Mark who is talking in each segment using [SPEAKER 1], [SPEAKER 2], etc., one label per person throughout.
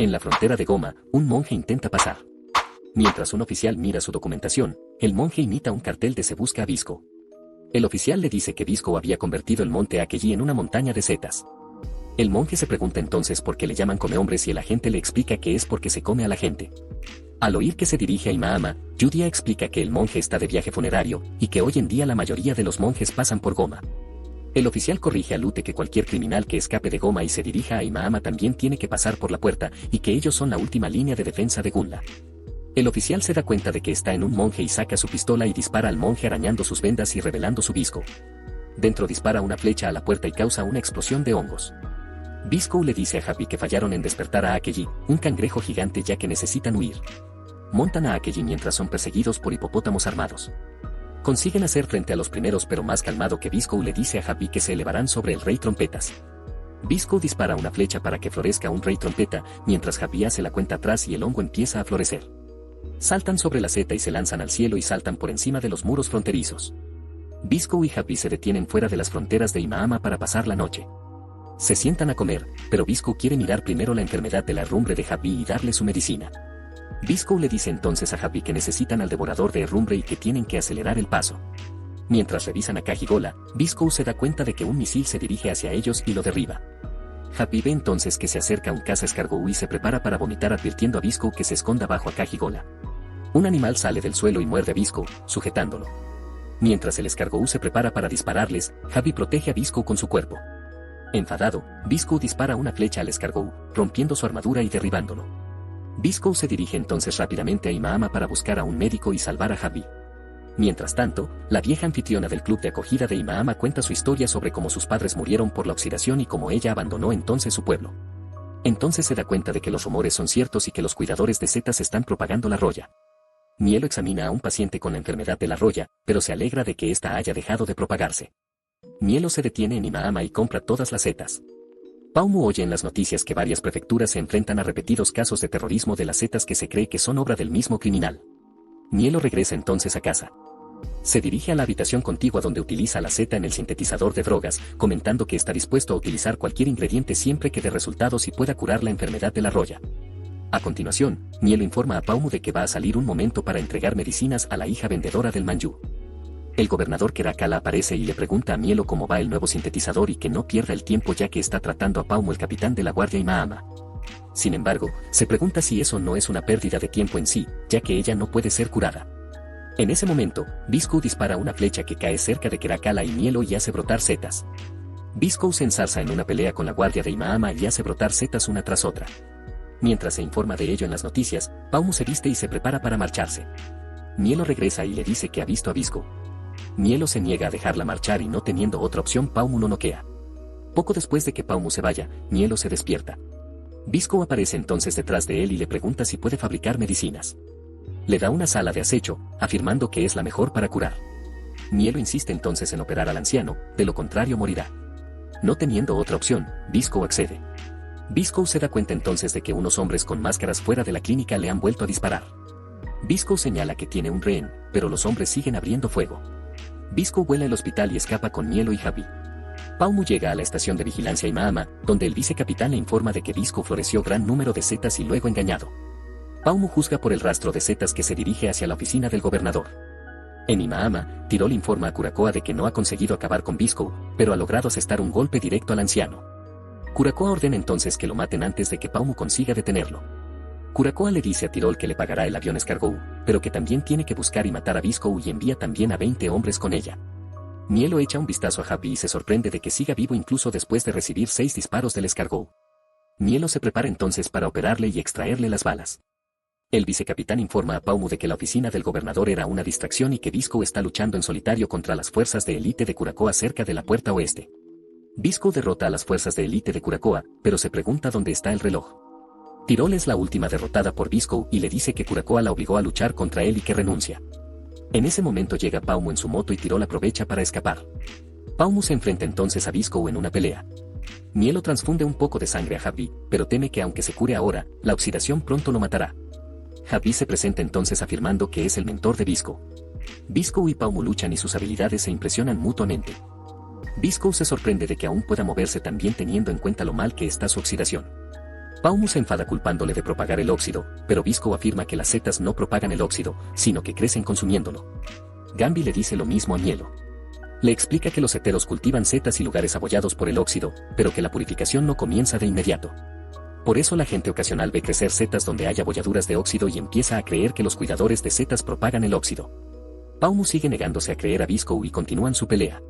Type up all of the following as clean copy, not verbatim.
[SPEAKER 1] En la frontera de Goma, un monje intenta pasar. Mientras un oficial mira su documentación, el monje imita un cartel de "Se busca a Visco". El oficial le dice que Visco había convertido el monte Akeji en una montaña de setas. El monje se pregunta entonces por qué le llaman comehombres y el agente le explica que es porque se come a la gente. Al oír que se dirige a Imahama, Yudia explica que el monje está de viaje funerario y que hoy en día la mayoría de los monjes pasan por Goma. El oficial corrige a Lute que cualquier criminal que escape de Goma y se dirija a Imahama también tiene que pasar por la puerta y que ellos son la última línea de defensa de Gunla. El oficial se da cuenta de que está en un monje y saca su pistola y dispara al monje arañando sus vendas y revelando su Visco. Dentro dispara una flecha a la puerta y causa una explosión de hongos. Visco le dice a Happy que fallaron en despertar a Akeji, un cangrejo gigante, ya que necesitan huir. Montan a Akeji mientras son perseguidos por hipopótamos armados. Consiguen hacer frente a los primeros, pero más calmado que Visco le dice a Happy que se elevarán sobre el rey trompetas. Visco dispara una flecha para que florezca un rey trompeta, mientras Happy hace la cuenta atrás y el hongo empieza a florecer. Saltan sobre la seta y se lanzan al cielo y saltan por encima de los muros fronterizos. Visco y Happy se detienen fuera de las fronteras de Imahama para pasar la noche. Se sientan a comer, pero Visco quiere mirar primero la enfermedad de la herrumbre de Happy y darle su medicina. Visco le dice entonces a Happy que necesitan al devorador de herrumbre y que tienen que acelerar el paso. Mientras revisan a Kajigola, Visco se da cuenta de que un misil se dirige hacia ellos y lo derriba. Happy ve entonces que se acerca un caza escargot y se prepara para vomitar, advirtiendo a Visco que se esconda bajo a Kajigola. Un animal sale del suelo y muerde a Visco, sujetándolo. Mientras el escargot se prepara para dispararles, Happy protege a Visco con su cuerpo. Enfadado, Visco dispara una flecha al escargot, rompiendo su armadura y derribándolo. Visco se dirige entonces rápidamente a Imahama para buscar a un médico y salvar a Happy. Mientras tanto, la vieja anfitriona del club de acogida de Imahama cuenta su historia sobre cómo sus padres murieron por la oxidación y cómo ella abandonó entonces su pueblo. Entonces se da cuenta de que los rumores son ciertos y que los cuidadores de setas están propagando la roya. Mielo examina a un paciente con la enfermedad de la roya, pero se alegra de que ésta haya dejado de propagarse. Mielo se detiene en Imahama y compra todas las setas. Paumu oye en las noticias que varias prefecturas se enfrentan a repetidos casos de terrorismo de las setas que se cree que son obra del mismo criminal. Mielo regresa entonces a casa. Se dirige a la habitación contigua donde utiliza la seta en el sintetizador de drogas, comentando que está dispuesto a utilizar cualquier ingrediente siempre que dé resultados y pueda curar la enfermedad de la roya. A continuación, Mielo informa a Paumu de que va a salir un momento para entregar medicinas a la hija vendedora del Manjú. El gobernador Kerakala aparece y le pregunta a Mielo cómo va el nuevo sintetizador y que no pierda el tiempo ya que está tratando a Paumu, el capitán de la guardia Imahama. Sin embargo, se pregunta si eso no es una pérdida de tiempo en sí, ya que ella no puede ser curada. En ese momento, Visco dispara una flecha que cae cerca de Kerakala y Mielo y hace brotar setas. Visco se ensarza en una pelea con la guardia de Imahama y hace brotar setas una tras otra. Mientras se informa de ello en las noticias, Paumu se viste y se prepara para marcharse. Mielo regresa y le dice que ha visto a Visco. Mielo se niega a dejarla marchar y no teniendo otra opción, Paumu lo noquea. Poco después de que Paumu se vaya, Mielo se despierta. Visco aparece entonces detrás de él y le pregunta si puede fabricar medicinas. Le da una sala de acecho, afirmando que es la mejor para curar. Mielo insiste entonces en operar al anciano, de lo contrario morirá. No teniendo otra opción, Visco accede. Visco se da cuenta entonces de que unos hombres con máscaras fuera de la clínica le han vuelto a disparar. Visco señala que tiene un rehén, pero los hombres siguen abriendo fuego. Visco vuela al hospital y escapa con Mielo y Happy. Paumu llega a la estación de vigilancia Imahama, donde el vicecapitán le informa de que Visco floreció gran número de setas y luego engañado. Paumu juzga por el rastro de setas que se dirige hacia la oficina del gobernador. En Imahama, Tirol informa a Curacoa de que no ha conseguido acabar con Visco, pero ha logrado asestar un golpe directo al anciano. Curacoa ordena entonces que lo maten antes de que Paumu consiga detenerlo. Curacoa le dice a Tirol que le pagará el avión escargot, pero que también tiene que buscar y matar a Visco y envía también a 20 hombres con ella. Mielo echa un vistazo a Happy y se sorprende de que siga vivo incluso después de recibir 6 disparos del escargot. Mielo se prepara entonces para operarle y extraerle las balas. El vicecapitán informa a Paumu de que la oficina del gobernador era una distracción y que Visco está luchando en solitario contra las fuerzas de élite de Curacoa cerca de la puerta oeste. Visco derrota a las fuerzas de élite de Curacoa, pero se pregunta dónde está el reloj. Tirol es la última derrotada por Visco y le dice que Curacoa la obligó a luchar contra él y que renuncia. En ese momento llega Paumu en su moto y Tirol aprovecha para escapar. Paumu se enfrenta entonces a Visco en una pelea. Mielo transfunde un poco de sangre a Happy, pero teme que aunque se cure ahora, la oxidación pronto lo matará. Happy se presenta entonces afirmando que es el mentor de Visco. Visco y Paumu luchan y sus habilidades se impresionan mutuamente. Visco se sorprende de que aún pueda moverse tan bien teniendo en cuenta lo mal que está su oxidación. Paumu se enfada culpándole de propagar el óxido, pero Visco afirma que las setas no propagan el óxido, sino que crecen consumiéndolo. Gambi le dice lo mismo a Mielo. Le explica que los heteros cultivan setas y lugares abollados por el óxido, pero que la purificación no comienza de inmediato. Por eso la gente ocasional ve crecer setas donde hay abolladuras de óxido y empieza a creer que los cuidadores de setas propagan el óxido. Paumu sigue negándose a creer a Visco y continúan su pelea.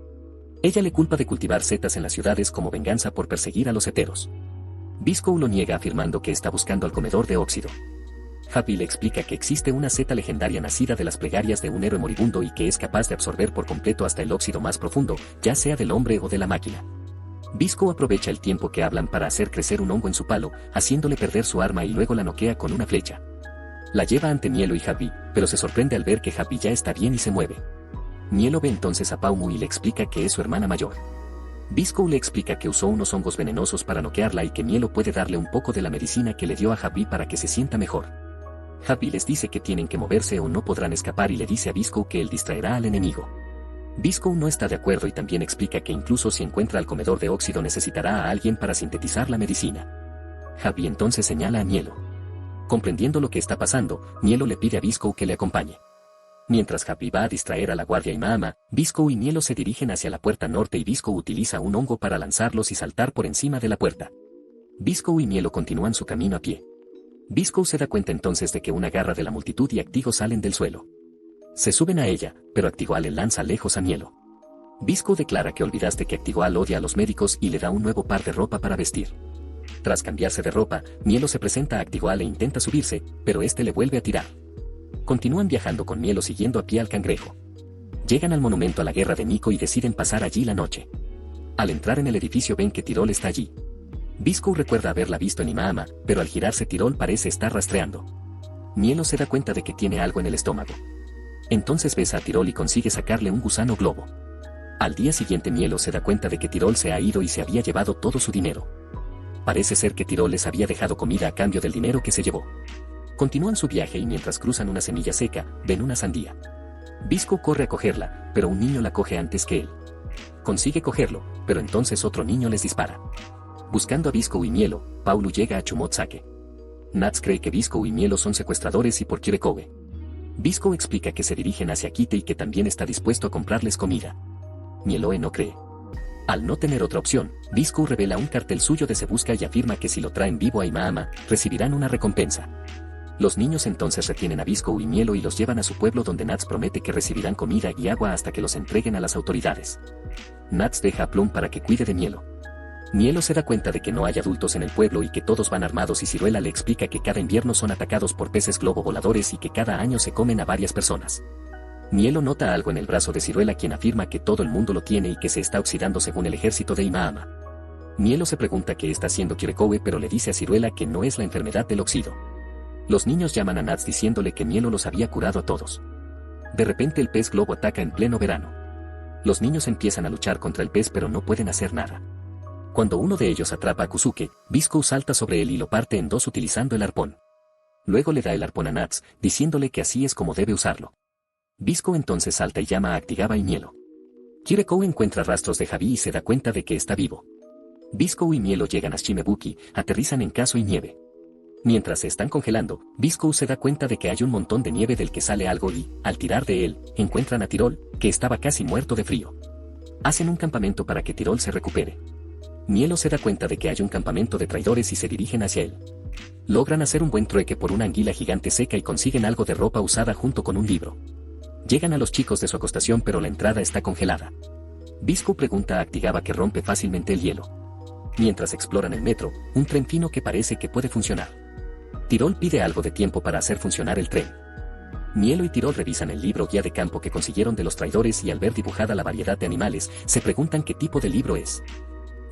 [SPEAKER 1] Ella le culpa de cultivar setas en las ciudades como venganza por perseguir a los heteros. Visco lo niega afirmando que está buscando al comedor de óxido. Happy le explica que existe una seta legendaria nacida de las plegarias de un héroe moribundo y que es capaz de absorber por completo hasta el óxido más profundo, ya sea del hombre o de la máquina. Visco aprovecha el tiempo que hablan para hacer crecer un hongo en su palo, haciéndole perder su arma y luego la noquea con una flecha. La lleva ante Mielo y Happy, pero se sorprende al ver que Happy ya está bien y se mueve. Mielo ve entonces a Paumu y le explica que es su hermana mayor. Visco le explica que usó unos hongos venenosos para noquearla y que Mielo puede darle un poco de la medicina que le dio a Happy para que se sienta mejor. Happy les dice que tienen que moverse o no podrán escapar y le dice a Visco que él distraerá al enemigo. Visco no está de acuerdo y también explica que incluso si encuentra al comedor de óxido necesitará a alguien para sintetizar la medicina. Happy entonces señala a Mielo. Comprendiendo lo que está pasando, Mielo le pide a Visco que le acompañe. Mientras Happy va a distraer a la guardia Imahama, Visco y Mielo se dirigen hacia la puerta norte y Visco utiliza un hongo para lanzarlos y saltar por encima de la puerta. Visco y Mielo continúan su camino a pie. Visco se da cuenta entonces de que una garra de la multitud y Actigo salen del suelo. Se suben a ella, pero Actigual le lanza lejos a Mielo. Visco declara que olvidaste que Actigual odia a los médicos y le da un nuevo par de ropa para vestir. Tras cambiarse de ropa, Mielo se presenta a Actigual e intenta subirse, pero este le vuelve a tirar. Continúan viajando con Mielo siguiendo a pie al cangrejo. Llegan al monumento a la guerra de Nico y deciden pasar allí la noche. Al entrar en el edificio ven que Tirol está allí. Visco recuerda haberla visto en Imahama, pero al girarse Tirol parece estar rastreando. Mielo se da cuenta de que tiene algo en el estómago. Entonces besa a Tirol y consigue sacarle un gusano globo. Al día siguiente Mielo se da cuenta de que Tirol se ha ido y se había llevado todo su dinero. Parece ser que Tirol les había dejado comida a cambio del dinero que se llevó. Continúan su viaje y mientras cruzan una semilla seca, ven una sandía. Visco corre a cogerla, pero un niño la coge antes que él. Consigue cogerlo, pero entonces otro niño les dispara. Buscando a Visco y Mielo, Paulu llega a Chumotsake. Nats cree que Visco y Mielo son secuestradores y por Kirekowe. Visco explica que se dirigen hacia Kite y que también está dispuesto a comprarles comida. Mieloe no cree. Al no tener otra opción, Visco revela un cartel suyo de Se Busca y afirma que si lo traen vivo a Imahama, recibirán una recompensa. Los niños entonces retienen a Visco y Mielo y los llevan a su pueblo donde Nats promete que recibirán comida y agua hasta que los entreguen a las autoridades. Nats deja a Plum para que cuide de Mielo. Mielo se da cuenta de que no hay adultos en el pueblo y que todos van armados y Ciruela le explica que cada invierno son atacados por peces globo voladores y que cada año se comen a varias personas. Mielo nota algo en el brazo de Ciruela quien afirma que todo el mundo lo tiene y que se está oxidando según el ejército de Imahama. Mielo se pregunta qué está haciendo Kirekowe pero le dice a Ciruela que no es la enfermedad del oxido. Los niños llaman a Nats diciéndole que Mielo los había curado a todos. De repente el pez globo ataca en pleno verano. Los niños empiezan a luchar contra el pez pero no pueden hacer nada. Cuando uno de ellos atrapa a Kusuke, Visco salta sobre él y lo parte en dos utilizando el arpón. Luego le da el arpón a Nats, diciéndole que así es como debe usarlo. Visco entonces salta y llama a Actigaba y Mielo. Kirekowe encuentra rastros de Javi y se da cuenta de que está vivo. Visco y Mielo llegan a Shimebuki, aterrizan en Kazu y nieve. Mientras se están congelando, Visco se da cuenta de que hay un montón de nieve del que sale algo y, al tirar de él, encuentran a Tirol, que estaba casi muerto de frío. Hacen un campamento para que Tirol se recupere. Mielo se da cuenta de que hay un campamento de traidores y se dirigen hacia él. Logran hacer un buen trueque por una anguila gigante seca y consiguen algo de ropa usada junto con un libro. Llegan a los chicos de su acostación pero la entrada está congelada. Visco pregunta a Actigaba que rompe fácilmente el hielo. Mientras exploran el metro, un tren fino que parece que puede funcionar. Tirol pide algo de tiempo para hacer funcionar el tren. Mielo y Tirol revisan el libro guía de campo que consiguieron de los traidores y al ver dibujada la variedad de animales, se preguntan qué tipo de libro es.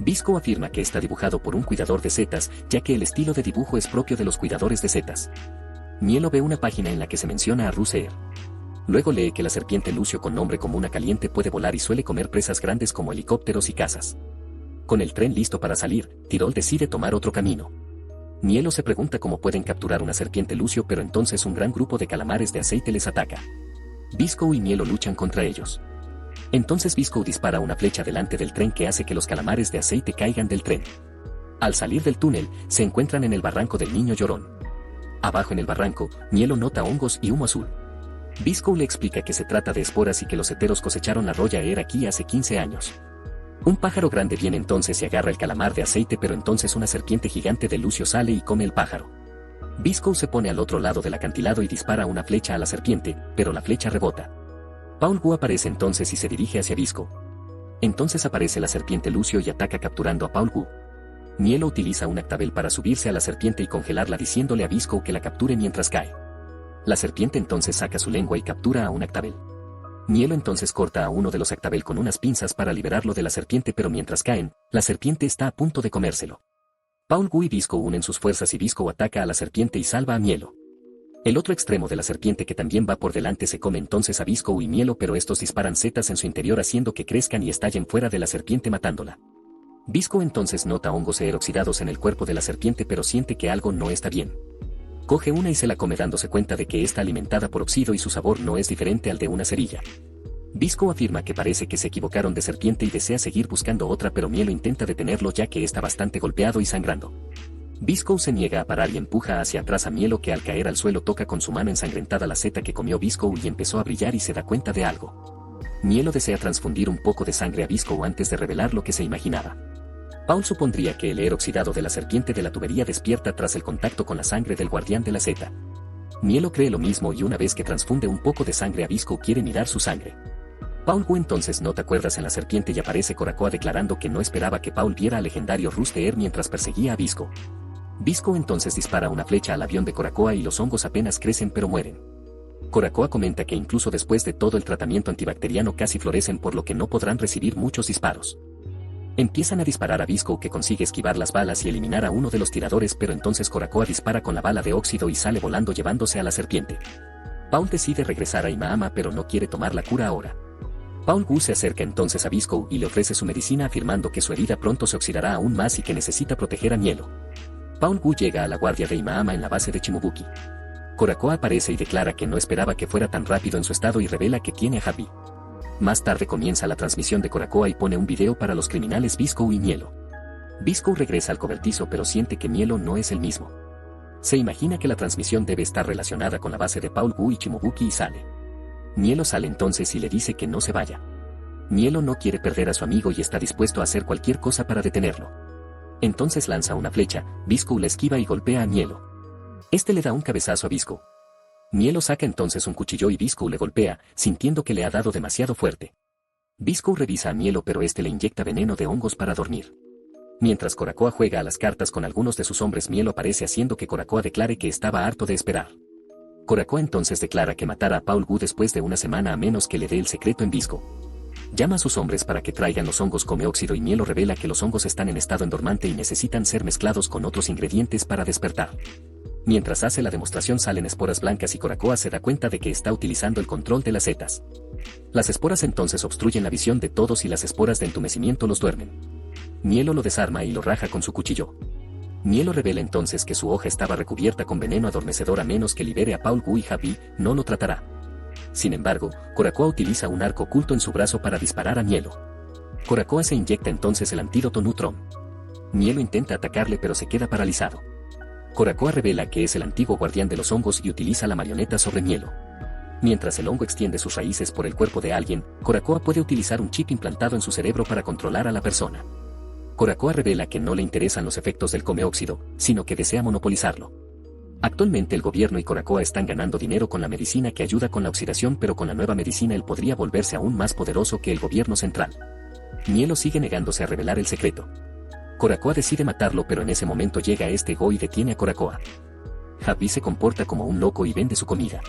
[SPEAKER 1] Visco afirma que está dibujado por un cuidador de setas, ya que el estilo de dibujo es propio de los cuidadores de setas. Mielo ve una página en la que se menciona a Ruseer. Luego lee que la serpiente Lucio con nombre común a caliente puede volar y suele comer presas grandes como helicópteros y cazas. Con el tren listo para salir, Tirol decide tomar otro camino. Mielo se pregunta cómo pueden capturar una serpiente Lucio pero entonces un gran grupo de calamares de aceite les ataca. Visco y Mielo luchan contra ellos. Entonces Visco dispara una flecha delante del tren que hace que los calamares de aceite caigan del tren. Al salir del túnel, se encuentran en el barranco del Niño Llorón. Abajo en el barranco, Mielo nota hongos y humo azul. Bisco le explica que se trata de esporas y que los heteros cosecharon la Roya Air aquí hace 15 años. Un pájaro grande viene entonces y agarra el calamar de aceite, pero entonces una serpiente gigante de Lucio sale y come el pájaro. Bisco se pone al otro lado del acantilado y dispara una flecha a la serpiente, pero la flecha rebota. Paul Wu aparece entonces y se dirige hacia Bisco. Entonces aparece la serpiente Lucio y ataca capturando a Paul Wu. Mielo utiliza un actabel para subirse a la serpiente y congelarla diciéndole a Bisco que la capture mientras cae. La serpiente entonces saca su lengua y captura a un actabel. Mielo entonces corta a uno de los actabel con unas pinzas para liberarlo de la serpiente, pero mientras caen, la serpiente está a punto de comérselo. Paul Wu y Bisco unen sus fuerzas y Bisco ataca a la serpiente y salva a Mielo. El otro extremo de la serpiente que también va por delante se come entonces a Bisco y Mielo, pero estos disparan setas en su interior haciendo que crezcan y estallen fuera de la serpiente matándola. Bisco entonces nota hongos oxidados en el cuerpo de la serpiente, pero siente que algo no está bien. Coge una y se la come dándose cuenta de que está alimentada por óxido y su sabor no es diferente al de una cerilla. Bisco afirma que parece que se equivocaron de serpiente y desea seguir buscando otra, pero Mielo intenta detenerlo ya que está bastante golpeado y sangrando. Bisco se niega a parar y empuja hacia atrás a Mielo, que al caer al suelo toca con su mano ensangrentada la seta que comió Bisco y empezó a brillar y se da cuenta de algo. Mielo desea transfundir un poco de sangre a Bisco antes de revelar lo que se imaginaba. Paul supondría que el air oxidado de la serpiente de la tubería despierta tras el contacto con la sangre del guardián de la seta. Mielo cree lo mismo y una vez que transfunde un poco de sangre a Bisco quiere mirar su sangre. Paul Wu entonces nota cuerdas en la serpiente y aparece Coracoa declarando que no esperaba que Paul viera al legendario Rust Air mientras perseguía a Bisco. Bisco entonces dispara una flecha al avión de Coracoa y los hongos apenas crecen pero mueren. Coracoa comenta que incluso después de todo el tratamiento antibacteriano casi florecen, por lo que no podrán recibir muchos disparos. Empiezan a disparar a Bisco, que consigue esquivar las balas y eliminar a uno de los tiradores, pero entonces Coracoa dispara con la bala de óxido y sale volando llevándose a la serpiente. Paul decide regresar a Imahama pero no quiere tomar la cura ahora. Paul Wu se acerca entonces a Bisco y le ofrece su medicina afirmando que su herida pronto se oxidará aún más y que necesita proteger a Mielo. Paul Wu llega a la guardia de Imahama en la base de Chimubuki. Coracoa aparece y declara que no esperaba que fuera tan rápido en su estado y revela que tiene a Happy. Más tarde comienza la transmisión de Coracoa y pone un video para los criminales Bisco y Mielo. Bisco regresa al cobertizo pero siente que Mielo no es el mismo. Se imagina que la transmisión debe estar relacionada con la base de Paul Wu y Chimubuki y sale. Mielo sale entonces y le dice que no se vaya. Mielo no quiere perder a su amigo y está dispuesto a hacer cualquier cosa para detenerlo. Entonces lanza una flecha, Bisco la esquiva y golpea a Mielo. Este le da un cabezazo a Bisco. Mielo saca entonces un cuchillo y Bisco le golpea, sintiendo que le ha dado demasiado fuerte. Bisco revisa a Mielo pero este le inyecta veneno de hongos para dormir. Mientras Coracoa juega a las cartas con algunos de sus hombres, Mielo aparece haciendo que Coracoa declare que estaba harto de esperar. Coracoa entonces declara que matará a Paul Wu después de una semana a menos que le dé el secreto en Bisco. Llama a sus hombres para que traigan los hongos come óxido y Mielo revela que los hongos están en estado dormante y necesitan ser mezclados con otros ingredientes para despertar. Mientras hace la demostración salen esporas blancas y Coracoa se da cuenta de que está utilizando el control de las setas. Las esporas entonces obstruyen la visión de todos y las esporas de entumecimiento los duermen. Mielo lo desarma y lo raja con su cuchillo. Mielo revela entonces que su hoja estaba recubierta con veneno adormecedor, a menos que libere a Paul Wu y Happy, no lo tratará. Sin embargo, Coracoa utiliza un arco oculto en su brazo para disparar a Mielo. Coracoa se inyecta entonces el antídoto Nutron. Mielo intenta atacarle pero se queda paralizado. Coracoa revela que es el antiguo guardián de los hongos y utiliza la marioneta sobre Mielo. Mientras el hongo extiende sus raíces por el cuerpo de alguien, Coracoa puede utilizar un chip implantado en su cerebro para controlar a la persona. Coracoa revela que no le interesan los efectos del come óxido, sino que desea monopolizarlo. Actualmente el gobierno y Coracoa están ganando dinero con la medicina que ayuda con la oxidación, pero con la nueva medicina él podría volverse aún más poderoso que el gobierno central. Mielo sigue negándose a revelar el secreto. Coracoa decide matarlo pero en ese momento llega este Go y detiene a Coracoa. Happy se comporta como un loco y vende su comida.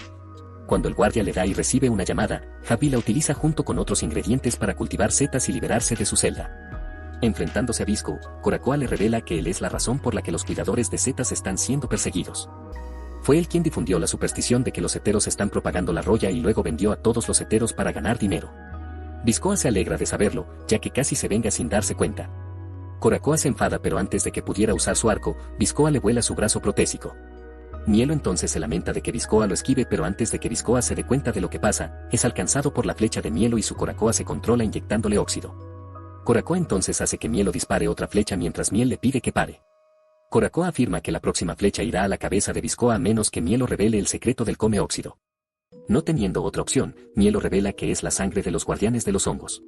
[SPEAKER 1] Cuando el guardia le da y recibe una llamada, Happy la utiliza junto con otros ingredientes para cultivar setas y liberarse de su celda. Enfrentándose a Bisco, Coracoa le revela que él es la razón por la que los cuidadores de setas están siendo perseguidos. Fue él quien difundió la superstición de que los heteros están propagando la roya y luego vendió a todos los heteros para ganar dinero. Biscoa se alegra de saberlo, ya que casi se venga sin darse cuenta. Coracoa se enfada pero antes de que pudiera usar su arco, Biscoa le vuela su brazo protésico. Mielo entonces se lamenta de que Biscoa lo esquive pero antes de que Biscoa se dé cuenta de lo que pasa, es alcanzado por la flecha de Mielo y su Coracoa se controla inyectándole óxido. Curacoa entonces hace que Mielo dispare otra flecha mientras Miel le pide que pare. Curacoa afirma que la próxima flecha irá a la cabeza de Viscoa a menos que Mielo revele el secreto del come óxido. No teniendo otra opción, Mielo revela que es la sangre de los guardianes de los hongos.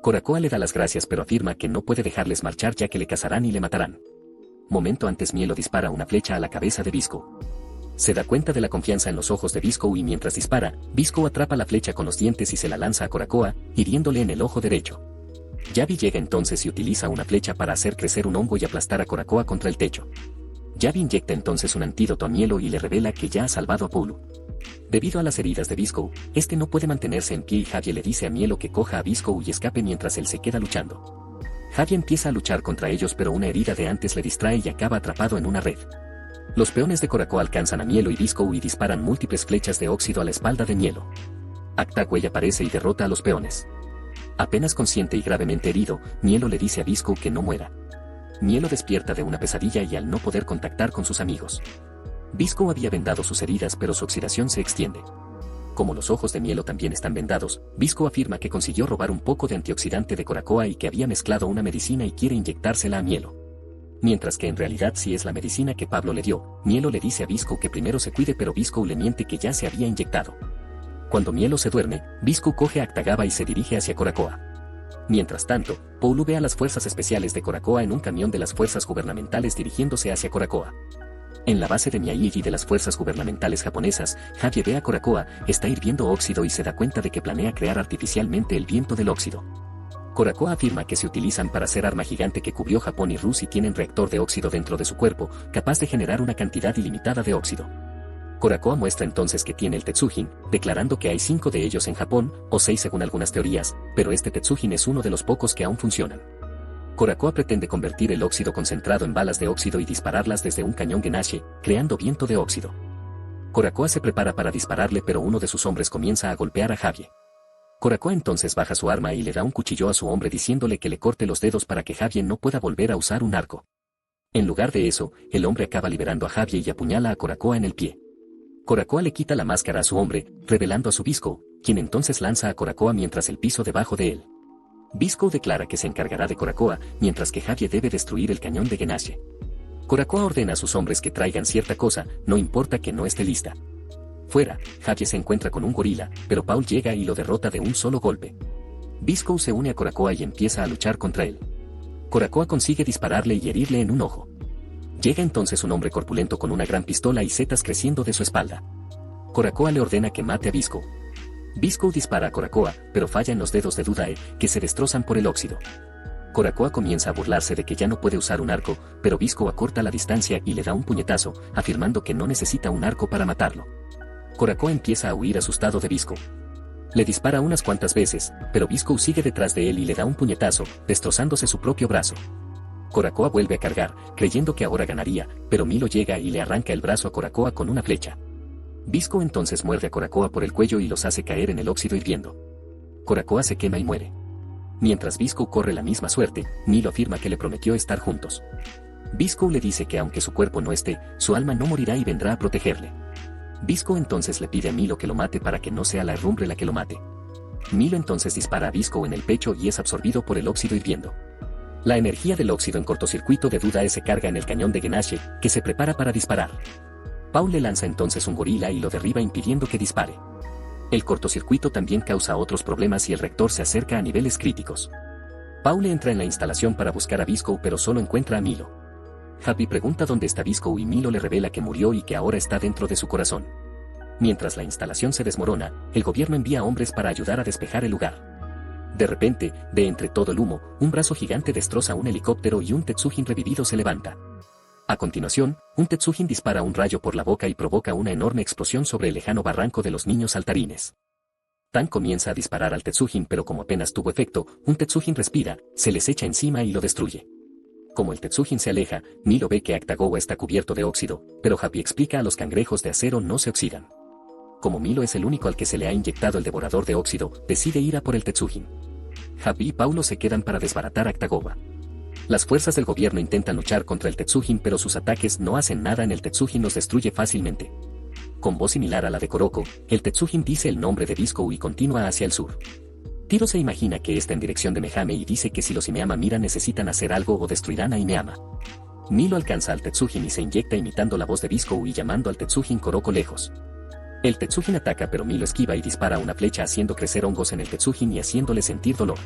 [SPEAKER 1] Curacoa le da las gracias pero afirma que no puede dejarles marchar ya que le cazarán y le matarán. Momento antes Mielo dispara una flecha a la cabeza de Visco. Se da cuenta de la confianza en los ojos de Visco y mientras dispara, Visco atrapa la flecha con los dientes y se la lanza a Curacoa, hiriéndole en el ojo derecho. Yavi llega entonces y utiliza una flecha para hacer crecer un hongo y aplastar a Curacoa contra el techo. Yavi inyecta entonces un antídoto a Mielo y le revela que ya ha salvado a Poulu. Debido a las heridas de Visco, este no puede mantenerse en pie y Javier le dice a Mielo que coja a Visco y escape mientras él se queda luchando. Javier empieza a luchar contra ellos pero una herida de antes le distrae y acaba atrapado en una red. Los peones de Curacoa alcanzan a Mielo y Visco y disparan múltiples flechas de óxido a la espalda de Mielo. Actagüey aparece y derrota a los peones. Apenas consciente y gravemente herido, Mielo le dice a Visco que no muera. Mielo despierta de una pesadilla y al no poder contactar con sus amigos. Visco había vendado sus heridas pero su oxidación se extiende. Como los ojos de Mielo también están vendados, Visco afirma que consiguió robar un poco de antioxidante de Curacoa y que había mezclado una medicina y quiere inyectársela a Mielo. Mientras que en realidad sí es la medicina que Pablo le dio, Mielo le dice a Visco que primero se cuide pero Visco le miente que ya se había inyectado. Cuando Mielo se duerme, Visco coge a Actagaba y se dirige hacia Curacoa. Mientras tanto, Poulu ve a las fuerzas especiales de Curacoa en un camión de las fuerzas gubernamentales dirigiéndose hacia Curacoa. En la base de Miyagi de las fuerzas gubernamentales japonesas, Javier ve a Curacoa, está hirviendo óxido y se da cuenta de que planea crear artificialmente el viento del óxido. Curacoa afirma que se utilizan para hacer arma gigante que cubrió Japón y Rusia y tienen reactor de óxido dentro de su cuerpo, capaz de generar una cantidad ilimitada de óxido. Curacoa muestra entonces que tiene el Tetsujin, declarando que hay 5 de ellos en Japón, o 6 según algunas teorías, pero este Tetsujin es uno de los pocos que aún funcionan. Curacoa pretende convertir el óxido concentrado en balas de óxido y dispararlas desde un cañón Genashi, creando viento de óxido. Curacoa se prepara para dispararle pero uno de sus hombres comienza a golpear a Javier. Curacoa entonces baja su arma y le da un cuchillo a su hombre diciéndole que le corte los dedos para que Javier no pueda volver a usar un arco. En lugar de eso, el hombre acaba liberando a Javier y apuñala a Curacoa en el pie. Curacoa le quita la máscara a su hombre, revelando a su Visco, quien entonces lanza a Curacoa mientras el piso debajo de él. Visco declara que se encargará de Curacoa, mientras que Javier debe destruir el cañón de Genashi. Curacoa ordena a sus hombres que traigan cierta cosa, no importa que no esté lista. Fuera, Javier se encuentra con un gorila, pero Paul llega y lo derrota de un solo golpe. Visco se une a Curacoa y empieza a luchar contra él. Curacoa consigue dispararle y herirle en un ojo. Llega entonces un hombre corpulento con una gran pistola y setas creciendo de su espalda. Curacoa le ordena que mate a Visco. Visco dispara a Curacoa, pero falla en los dedos de Dudae, que se destrozan por el óxido. Curacoa comienza a burlarse de que ya no puede usar un arco, pero Visco acorta la distancia y le da un puñetazo, afirmando que no necesita un arco para matarlo. Curacoa empieza a huir asustado de Visco. Le dispara unas cuantas veces, pero Visco sigue detrás de él y le da un puñetazo, destrozándose su propio brazo. Curacoa vuelve a cargar, creyendo que ahora ganaría, pero Milo llega y le arranca el brazo a Curacoa con una flecha. Visco entonces muerde a Curacoa por el cuello y los hace caer en el óxido hirviendo. Curacoa se quema y muere. Mientras Visco corre la misma suerte, Milo afirma que le prometió estar juntos. Visco le dice que aunque su cuerpo no esté, su alma no morirá y vendrá a protegerle. Visco entonces le pide a Milo que lo mate para que no sea la herrumbre la que lo mate. Milo entonces dispara a Visco en el pecho y es absorbido por el óxido hirviendo. La energía del óxido en cortocircuito de Dudae se carga en el cañón de Genashi, que se prepara para disparar. Paul le lanza entonces un gorila y lo derriba impidiendo que dispare. El cortocircuito también causa otros problemas y el reactor se acerca a niveles críticos. Paul entra en la instalación para buscar a Visco pero solo encuentra a Milo. Happy pregunta dónde está Visco y Milo le revela que murió y que ahora está dentro de su corazón. Mientras la instalación se desmorona, el gobierno envía hombres para ayudar a despejar el lugar. De repente, de entre todo el humo, un brazo gigante destroza un helicóptero y un Tetsujin revivido se levanta. A continuación, un Tetsujin dispara un rayo por la boca y provoca una enorme explosión sobre el lejano barranco de los niños saltarines. Tan comienza a disparar al Tetsujin pero como apenas tuvo efecto, un Tetsujin respira, se les echa encima y lo destruye. Como el Tetsujin se aleja, Milo ve que Actagüey está cubierto de óxido, pero Happy explica a los cangrejos de acero no se oxidan. Como Milo es el único al que se le ha inyectado el devorador de óxido, decide ir a por el Tetsujin. Happy y Paulo se quedan para desbaratar a Actagüey. Las fuerzas del gobierno intentan luchar contra el Tetsujin pero sus ataques no hacen nada en el Tetsujin los destruye fácilmente. Con voz similar a la de Kuroko, el Tetsujin dice el nombre de Visco y continúa hacia el sur. Tiro se imagina que está en dirección de Mehame y dice que si los Imeama Mira necesitan hacer algo o destruirán a Imeama. Milo alcanza al Tetsujin y se inyecta imitando la voz de Bisco y llamando al Tetsujin Kuroko lejos. El Tetsujin ataca pero Milo esquiva y dispara una flecha haciendo crecer hongos en el Tetsujin y haciéndole sentir dolor.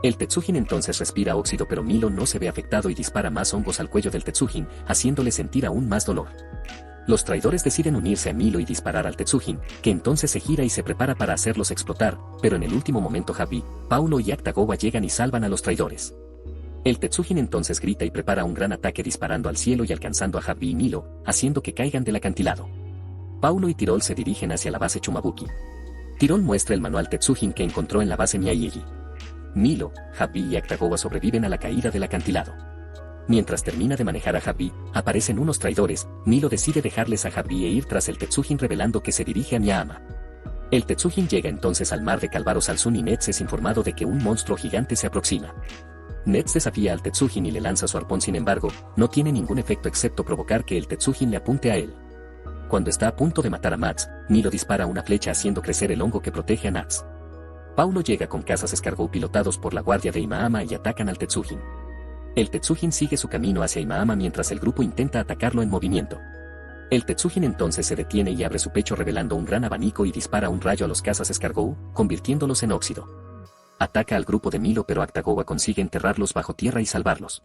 [SPEAKER 1] El Tetsujin entonces respira óxido pero Milo no se ve afectado y dispara más hongos al cuello del Tetsujin, haciéndole sentir aún más dolor. Los traidores deciden unirse a Milo y disparar al Tetsujin, que entonces se gira y se prepara para hacerlos explotar, pero en el último momento Happy, Paulo y Akutagawa llegan y salvan a los traidores. El Tetsujin entonces grita y prepara un gran ataque disparando al cielo y alcanzando a Happy y Milo, haciendo que caigan del acantilado. Paulo y Tirol se dirigen hacia la base Chumabuki. Tirol muestra el manual Tetsujin que encontró en la base Miyagi. Milo, Happy y Akutagawa sobreviven a la caída del acantilado. Mientras termina de manejar a Happy, aparecen unos traidores. Milo decide dejarles a Happy e ir tras el Tetsujin revelando que se dirige a Miyama. El Tetsujin llega entonces al mar de Calvaro Salsun y Nets es informado de que un monstruo gigante se aproxima. Nets desafía al Tetsujin y le lanza su arpón, sin embargo, no tiene ningún efecto excepto provocar que el Tetsujin le apunte a él. Cuando está a punto de matar a Mats, Milo dispara una flecha haciendo crecer el hongo que protege a Nats. Paulo llega con cazas escargot pilotados por la guardia de Imaama y atacan al Tetsujin. El Tetsujin sigue su camino hacia Imaama mientras el grupo intenta atacarlo en movimiento. El Tetsujin entonces se detiene y abre su pecho revelando un gran abanico y dispara un rayo a los cazas escargot, convirtiéndolos en óxido. Ataca al grupo de Milo pero Akutagawa consigue enterrarlos bajo tierra y salvarlos.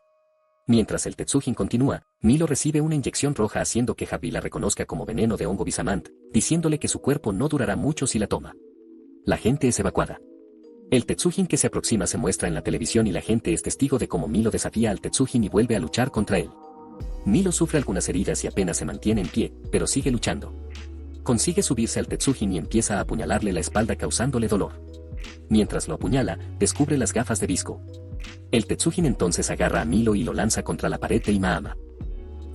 [SPEAKER 1] Mientras el Tetsujin continúa, Milo recibe una inyección roja haciendo que Happy la reconozca como veneno de hongo Bisamant, diciéndole que su cuerpo no durará mucho si la toma. La gente es evacuada. El Tetsujin que se aproxima se muestra en la televisión y la gente es testigo de cómo Milo desafía al Tetsujin y vuelve a luchar contra él. Milo sufre algunas heridas y apenas se mantiene en pie, pero sigue luchando. Consigue subirse al Tetsujin y empieza a apuñalarle la espalda causándole dolor. Mientras lo apuñala, descubre las gafas de Bisco. El Tetsujin entonces agarra a Milo y lo lanza contra la pared de Imaama.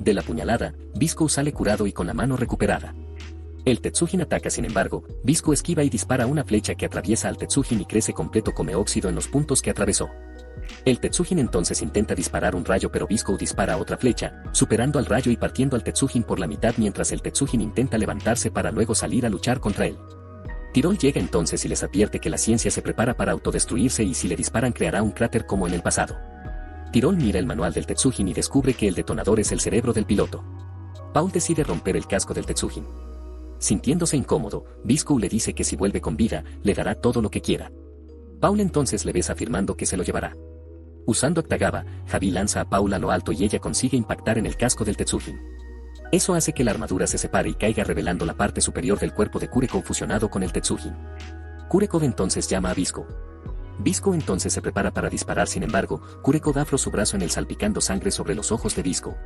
[SPEAKER 1] De la puñalada, Bisco sale curado y con la mano recuperada. El Tetsujin ataca, sin embargo, Bisco esquiva y dispara una flecha que atraviesa al Tetsujin y crece completo come óxido en los puntos que atravesó. El Tetsujin entonces intenta disparar un rayo pero Bisco dispara otra flecha, superando al rayo y partiendo al Tetsujin por la mitad mientras el Tetsujin intenta levantarse para luego salir a luchar contra él. Tirol llega entonces y les advierte que la ciencia se prepara para autodestruirse y si le disparan creará un cráter como en el pasado. Tirol mira el manual del Tetsujin y descubre que el detonador es el cerebro del piloto. Paul decide romper el casco del Tetsujin. Sintiéndose incómodo, Bisco le dice que si vuelve con vida, le dará todo lo que quiera. Paul entonces le besa afirmando que se lo llevará. Usando Akutagawa, Happy lanza a Paul a lo alto y ella consigue impactar en el casco del Tetsujin. Eso hace que la armadura se separe y caiga revelando la parte superior del cuerpo de Kurekov fusionado con el Tetsujin. Kurekov entonces llama a Bisco. Bisco entonces se prepara para disparar, sin embargo, Kurekov afro su brazo en él salpicando sangre sobre los ojos de Bisco.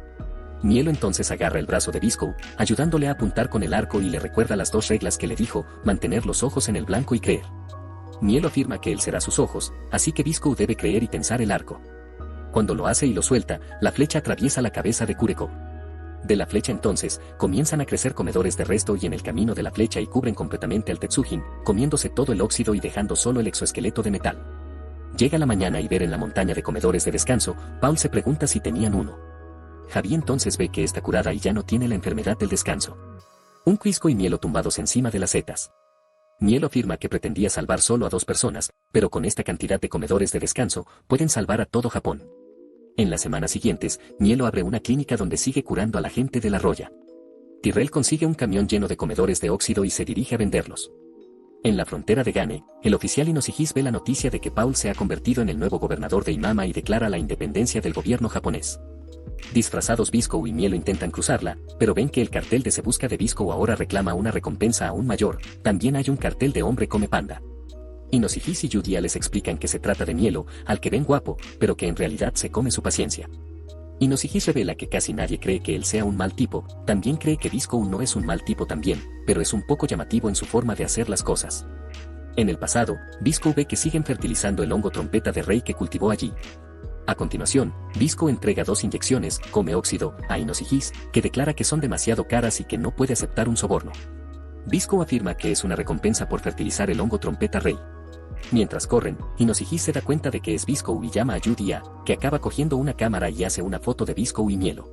[SPEAKER 1] Mielo entonces agarra el brazo de Bisco, ayudándole a apuntar con el arco y le recuerda las dos reglas que le dijo, mantener los ojos en el blanco y creer. Mielo afirma que él será sus ojos, así que Bisco debe creer y tensar el arco. Cuando lo hace y lo suelta, la flecha atraviesa la cabeza de Kurekov. De la flecha entonces, comienzan a crecer comedores de resto y en el camino de la flecha y cubren completamente al Tetsujin, comiéndose todo el óxido y dejando solo el exoesqueleto de metal. Llega la mañana y ver en la montaña de comedores de descanso, Paul se pregunta si tenían uno. Javi entonces ve que está curada y ya no tiene la enfermedad del descanso. Un Quisco y Mielo tumbados encima de las setas. Mielo afirma que pretendía salvar solo a 2 personas, pero con esta cantidad de comedores de descanso, pueden salvar a todo Japón. En las semanas siguientes, Mielo abre una clínica donde sigue curando a la gente de la Roya. Tyrell consigue un camión lleno de comedores de óxido y se dirige a venderlos. En la frontera de Gane, el oficial Inosigis ve la noticia de que Paul se ha convertido en el nuevo gobernador de Imama y declara la independencia del gobierno japonés. Disfrazados Bisco y Mielo intentan cruzarla, pero ven que el cartel de Se Busca de Bisco ahora reclama una recompensa aún mayor. También hay un cartel de Hombre Come Panda. Inosigis y Yudia les explican que se trata de Mielo, al que ven guapo, pero que en realidad se come su paciencia. Inosigis revela que casi nadie cree que él sea un mal tipo, también cree que Bisco no es un mal tipo también, pero es un poco llamativo en su forma de hacer las cosas. En el pasado, Bisco ve que siguen fertilizando el hongo trompeta de rey que cultivó allí. A continuación, Bisco entrega 2 inyecciones, come óxido, a Inosigis, que declara que son demasiado caras y que no puede aceptar un soborno. Bisco afirma que es una recompensa por fertilizar el hongo trompeta rey. Mientras corren, Inosigis se da cuenta de que es Bisco y llama a Yudia, que acaba cogiendo una cámara y hace una foto de Bisco y Mielo.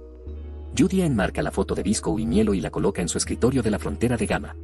[SPEAKER 1] Yudia enmarca la foto de Bisco y Mielo y la coloca en su escritorio de la frontera de Gama.